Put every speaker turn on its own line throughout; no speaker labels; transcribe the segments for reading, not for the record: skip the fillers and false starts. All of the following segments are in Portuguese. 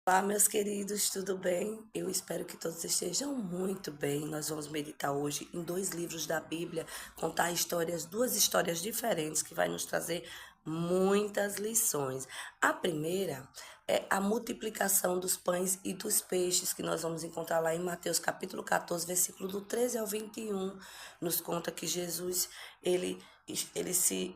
Olá, meus queridos, tudo bem? Eu espero que todos estejam muito bem. Nós vamos meditar hoje em dois livros da Bíblia, contar histórias, duas histórias diferentes que vai nos trazer muitas lições. A primeira é a multiplicação dos pães e dos peixes, que nós vamos encontrar lá em Mateus capítulo 14, versículo do 13 ao 21. Nos conta que Jesus, ele se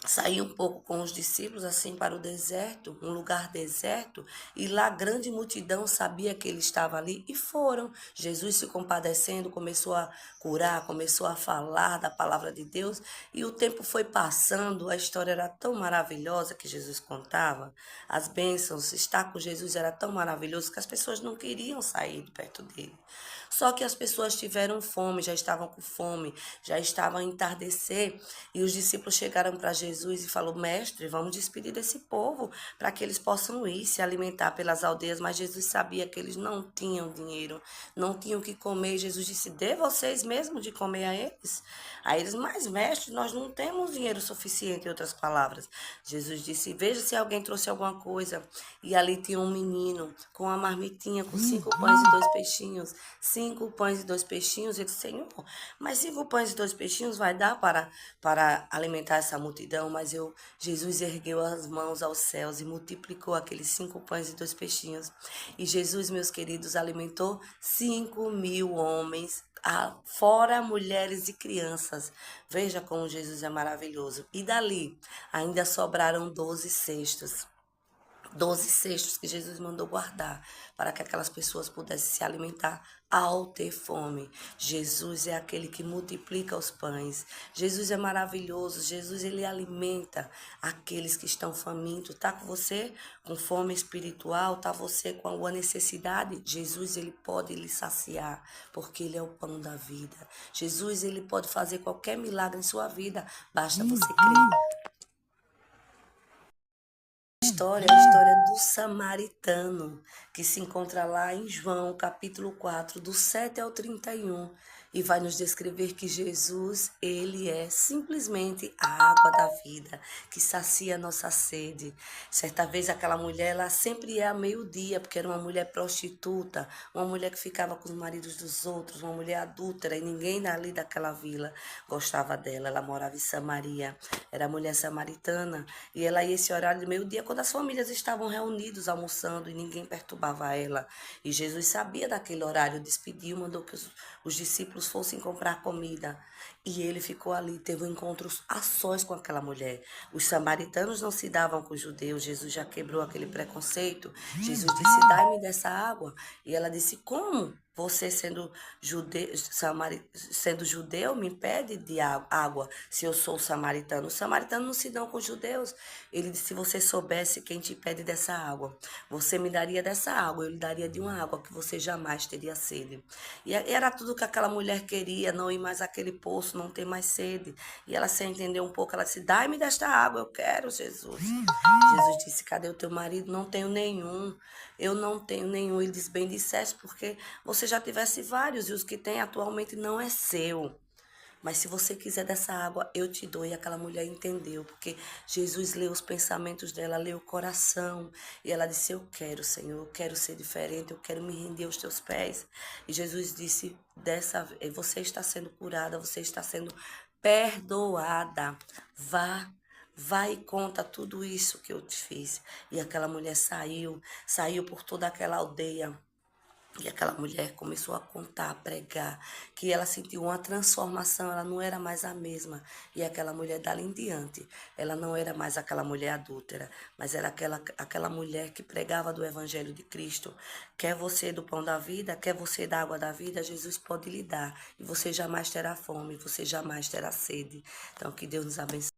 saí um pouco com os discípulos assim para o deserto, um lugar deserto, e lá grande multidão sabia que ele estava ali e foram. Jesus se compadecendo, começou a curar, começou a falar da palavra de Deus, e o tempo foi passando, a história era tão maravilhosa que Jesus contava, as bênçãos, estar com Jesus era tão maravilhoso que as pessoas não queriam sair de perto dele. Só que as pessoas tiveram fome, já estavam com fome, já estava a entardecer, e os discípulos chegaram para Jesus e falou: Mestre, vamos despedir desse povo para que eles possam ir se alimentar pelas aldeias. Mas Jesus sabia que eles não tinham dinheiro, não tinham o que comer. E Jesus disse: Dê vocês mesmo de comer a eles. Aí eles: Mas mestre, nós não temos dinheiro suficiente, em outras palavras. Jesus disse: Veja se alguém trouxe alguma coisa. E ali tinha um menino com uma marmitinha com 5 pães e 2 peixinhos. 5 pães e 2 peixinhos. Ele disse: Senhor, mas 5 pães e 2 peixinhos vai dar para alimentar essa multidão? Mas Jesus ergueu as mãos aos céus e multiplicou aqueles 5 pães e 2 peixinhos. E Jesus, meus queridos, alimentou 5.000 homens, fora mulheres e crianças. Veja como Jesus é maravilhoso. E dali ainda sobraram 12 cestos. 12 cestos que Jesus mandou guardar para que aquelas pessoas pudessem se alimentar ao ter fome. Jesus é aquele que multiplica os pães. Jesus é maravilhoso. Jesus, ele alimenta aqueles que estão famintos. Tá com você com fome espiritual? Tá você com alguma necessidade? Jesus, ele pode lhe saciar, porque ele é o pão da vida. Jesus, ele pode fazer qualquer milagre em sua vida. Basta você crer. História é a história do samaritano, que se encontra lá em João, capítulo 4, do 7 ao 31, e vai nos descrever que Jesus, ele é simplesmente a água da vida, que sacia a nossa sede. Certa vez aquela mulher, ela sempre ia a meio-dia, porque era uma mulher prostituta, uma mulher que ficava com os maridos dos outros, uma mulher adúltera, e ninguém ali daquela vila gostava dela. Ela morava em Samaria, era mulher samaritana, e ela ia esse horário de meio-dia, quando as famílias estavam reunidas almoçando e ninguém perturbava ela. E Jesus sabia daquele horário, despediu, mandou que os discípulos fossem comprar comida. E ele ficou ali, teve um encontro a sós com aquela mulher. Os samaritanos não se davam com os judeus, Jesus já quebrou aquele preconceito. Jesus disse: Dai-me dessa água. E ela disse: Como? Você sendo judeu, me pede de água, se eu sou samaritano. Os samaritanos não se dão com os judeus. Ele disse: se você soubesse quem te pede dessa água, você me daria dessa água, eu lhe daria de uma água que você jamais teria sede. E era tudo que aquela mulher queria, não ir mais àquele poço, não ter mais sede. E ela se entendeu um pouco, ela disse: dai-me desta água, eu quero, Jesus. Jesus disse: cadê o teu marido? Não tenho nenhum. Eu não tenho nenhum. Ele disse: bem disseste, porque você já tivesse vários, e os que tem atualmente não é seu. Mas se você quiser dessa água, eu te dou. E aquela mulher entendeu, porque Jesus leu os pensamentos dela, leu o coração. E ela disse: eu quero, Senhor, eu quero ser diferente, eu quero me render aos teus pés. E Jesus disse: dessa vez, você está sendo curada, você está sendo perdoada. Vá. Vai e conta tudo isso que eu te fiz. E aquela mulher saiu por toda aquela aldeia. E aquela mulher começou a contar, a pregar, que ela sentiu uma transformação, ela não era mais a mesma. E aquela mulher dali em diante, ela não era mais aquela mulher adúltera, mas era aquela mulher que pregava do Evangelho de Cristo. Quer você do pão da vida, quer você da água da vida, Jesus pode lhe dar. E você jamais terá fome, você jamais terá sede. Então, que Deus nos abençoe.